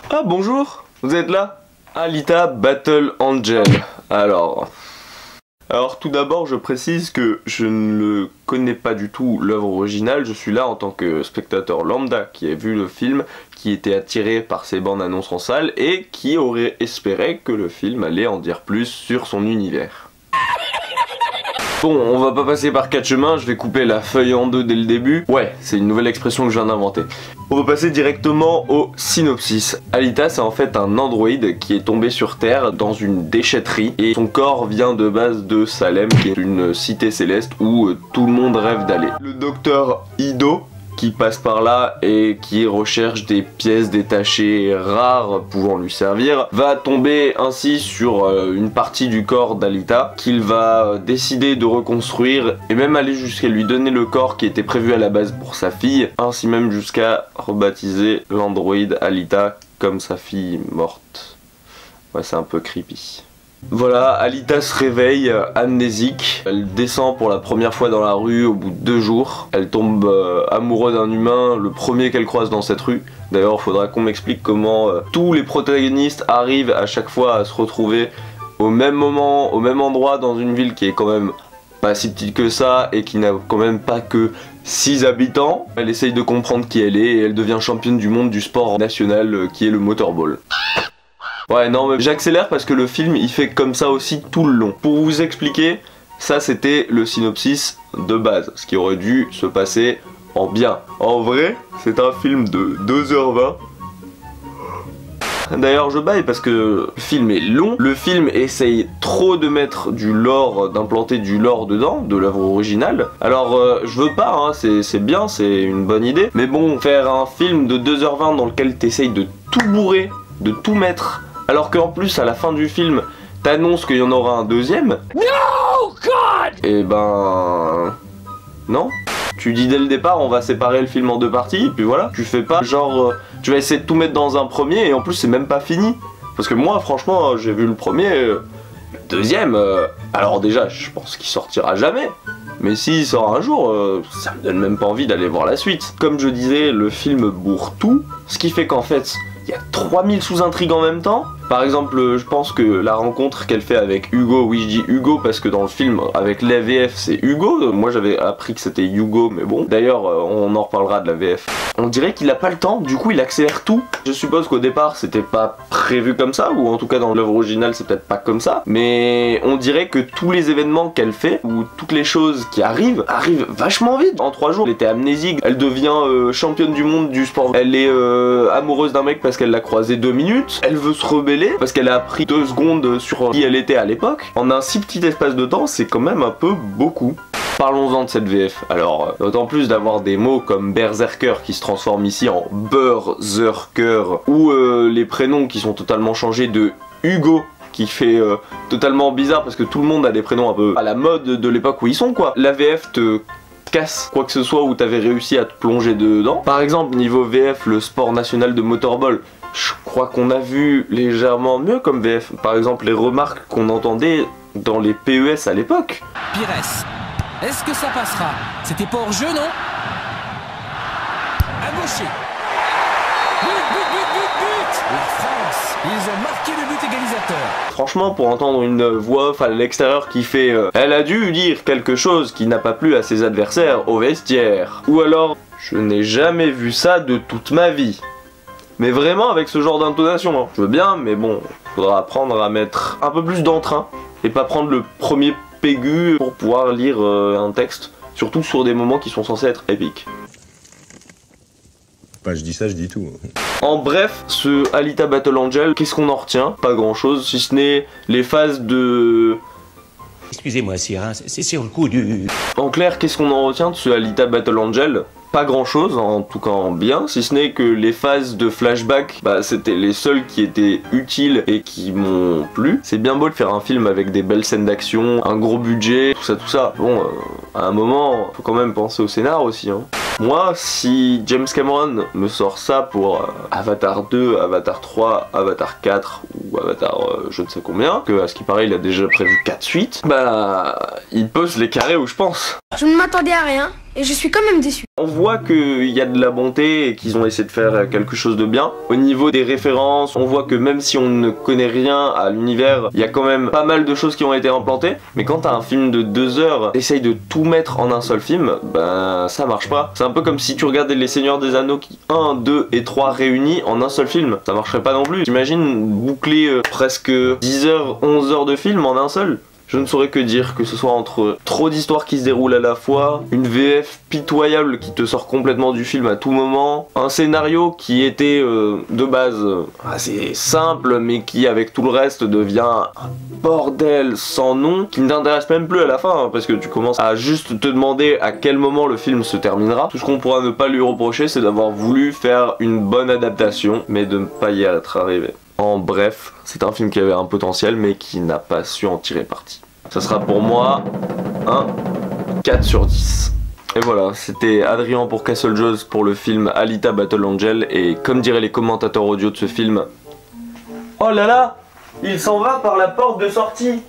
Ah bonjour, vous êtes là? Alita Battle Angel. Alors tout d'abord je précise que je ne connais pas du tout l'œuvre originale, je suis là en tant que spectateur lambda qui a vu le film, qui était attiré par ces bandes annonces en salle et qui aurait espéré que le film allait en dire plus sur son univers. Bon, on va pas passer par quatre chemins, je vais couper la feuille en deux dès le début. Ouais, c'est une nouvelle expression que je viens d'inventer. On va passer directement au synopsis. Alita, c'est en fait un androïde qui est tombé sur Terre dans une déchetterie et son corps vient de base de Salem, qui est une cité céleste où tout le monde rêve d'aller. Le docteur Ido, qui passe par là et qui recherche des pièces détachées rares pouvant lui servir, va tomber ainsi sur une partie du corps d'Alita qu'il va décider de reconstruire et même aller jusqu'à lui donner le corps qui était prévu à la base pour sa fille, ainsi même jusqu'à rebaptiser l'androïde Alita comme sa fille morte. Ouais, c'est un peu creepy. Voilà, Alita se réveille amnésique, elle descend pour la première fois dans la rue au bout de 2 jours, elle tombe amoureuse d'un humain, le premier qu'elle croise dans cette rue. D'ailleurs, il faudra qu'on m'explique comment tous les protagonistes arrivent à chaque fois à se retrouver au même moment, au même endroit dans une ville qui est quand même pas si petite que ça et qui n'a quand même pas que 6 habitants. Elle essaye de comprendre qui elle est et elle devient championne du monde du sport national qui est le motorball. Ouais, non mais j'accélère parce que le film il fait comme ça aussi tout le long. Pour vous expliquer, ça c'était le synopsis de base, ce qui aurait dû se passer en bien. En vrai, c'est un film de 2h20. D'ailleurs je baille parce que le film est long, le film essaye trop de mettre du lore, d'implanter du lore dedans, de l'œuvre originale. Alors je veux pas, hein, c'est bien, c'est une bonne idée, mais bon, faire un film de 2h20 dans lequel t'essayes de tout bourrer, de tout mettre, alors qu'en plus à la fin du film t'annonces qu'il y en aura un deuxième. No God. Et ben... non. Tu dis dès le départ on va séparer le film en 2 parties, et puis voilà. Tu fais pas genre... tu vas essayer de tout mettre dans un premier et en plus c'est même pas fini. Parce que moi franchement j'ai vu le premier, le deuxième, alors déjà je pense qu'il sortira jamais. Mais s'il sort un jour, ça me donne même pas envie d'aller voir la suite. Comme je disais, le film bourre tout, ce qui fait qu'en fait... il y a 3000 sous-intrigues en même temps. Par exemple, je pense que la rencontre qu'elle fait avec Hugo, oui je dis Hugo parce que dans le film, avec la VF c'est Hugo. Moi j'avais appris que c'était Hugo, mais bon. D'ailleurs, on en reparlera de la VF. On dirait qu'il a pas le temps, du coup il accélère tout. Je suppose qu'au départ c'était pas prévu comme ça, ou en tout cas dans l'œuvre originale c'est peut-être pas comme ça. Mais on dirait que tous les événements qu'elle fait, ou toutes les choses qui arrivent vachement vite. En 3 jours, elle était amnésique, elle devient championne du monde du sport. Elle est amoureuse d'un mec parce qu'elle l'a croisé 2 minutes. Elle veut se rebeller parce qu'elle a appris 2 secondes sur qui elle était à l'époque. En un si petit espace de temps, c'est quand même un peu beaucoup. Parlons-en de cette VF. Alors, d'autant plus d'avoir des mots comme Berserker qui se transforme ici en Berzerker, ou les prénoms qui sont totalement changés de Hugo, qui fait totalement bizarre parce que tout le monde a des prénoms un peu à la mode de l'époque où ils sont quoi. La VF te casse quoi que ce soit où t'avais réussi à te plonger dedans. Par exemple, niveau VF, le sport national de motorball, je crois qu'on a vu légèrement mieux comme VF. Par exemple, les remarques qu'on entendait dans les PES à l'époque. Pires, est-ce que ça passera? C'était pas hors jeu, non? À gaucher. But. La France, ils ont marqué le but égalisateur. Franchement, pour entendre une voix off à l'extérieur qui fait elle a dû dire quelque chose qui n'a pas plu à ses adversaires au vestiaire. Ou alors, je n'ai jamais vu ça de toute ma vie. Mais vraiment avec ce genre d'intonation, hein. Je veux bien, mais bon, faudra apprendre à mettre un peu plus d'entrain et pas prendre le premier pégu pour pouvoir lire un texte, surtout sur des moments qui sont censés être épiques. Bah je dis ça, je dis tout. En bref, ce Alita Battle Angel, qu'est-ce qu'on en retient? Pas grand chose, si ce n'est les phases de... Excusez-moi sire, hein, c'est sur le coup du... En clair, qu'est-ce qu'on en retient de ce Alita Battle Angel? Pas grand chose, en tout cas en bien, si ce n'est que les phases de flashback, bah c'était les seules qui étaient utiles et qui m'ont plu. C'est bien beau de faire un film avec des belles scènes d'action, un gros budget, tout ça. Bon, à un moment, faut quand même penser au scénar aussi, hein. Moi, si James Cameron me sort ça pour Avatar 2, Avatar 3, Avatar 4 ou ou Avatar je ne sais combien, que à ce qui paraît il a déjà prévu 4 suites, bah il peut se les carrer où je pense. Je ne m'attendais à rien et je suis quand même déçu. On voit qu'il y a de la bonté et qu'ils ont essayé de faire quelque chose de bien. Au niveau des références, on voit que même si on ne connaît rien à l'univers, il y a quand même pas mal de choses qui ont été implantées. Mais quand t'as un film de 2 heures, t'essayes de tout mettre en un seul film, ben ça marche pas. C'est un peu comme si tu regardais Les Seigneurs des Anneaux 1, 2 et 3 réunis en un seul film. Ça marcherait pas non plus. T'imagines boucler presque 10 heures, 11 heures de film en un seul? Je ne saurais que dire, que ce soit entre trop d'histoires qui se déroulent à la fois, une VF pitoyable qui te sort complètement du film à tout moment, un scénario qui était de base assez simple mais qui avec tout le reste devient un bordel sans nom, qui ne t'intéresse même plus à la fin hein, parce que tu commences à juste te demander à quel moment le film se terminera. Tout ce qu'on pourra ne pas lui reprocher, c'est d'avoir voulu faire une bonne adaptation mais de ne pas y être arrivé. En bref, c'est un film qui avait un potentiel mais qui n'a pas su en tirer parti. Ça sera pour moi un 4 sur 10. Et voilà, c'était Adrien pour Castle Jaws pour le film Alita Battle Angel. Et comme diraient les commentateurs audio de ce film, oh là là, il s'en va par la porte de sortie.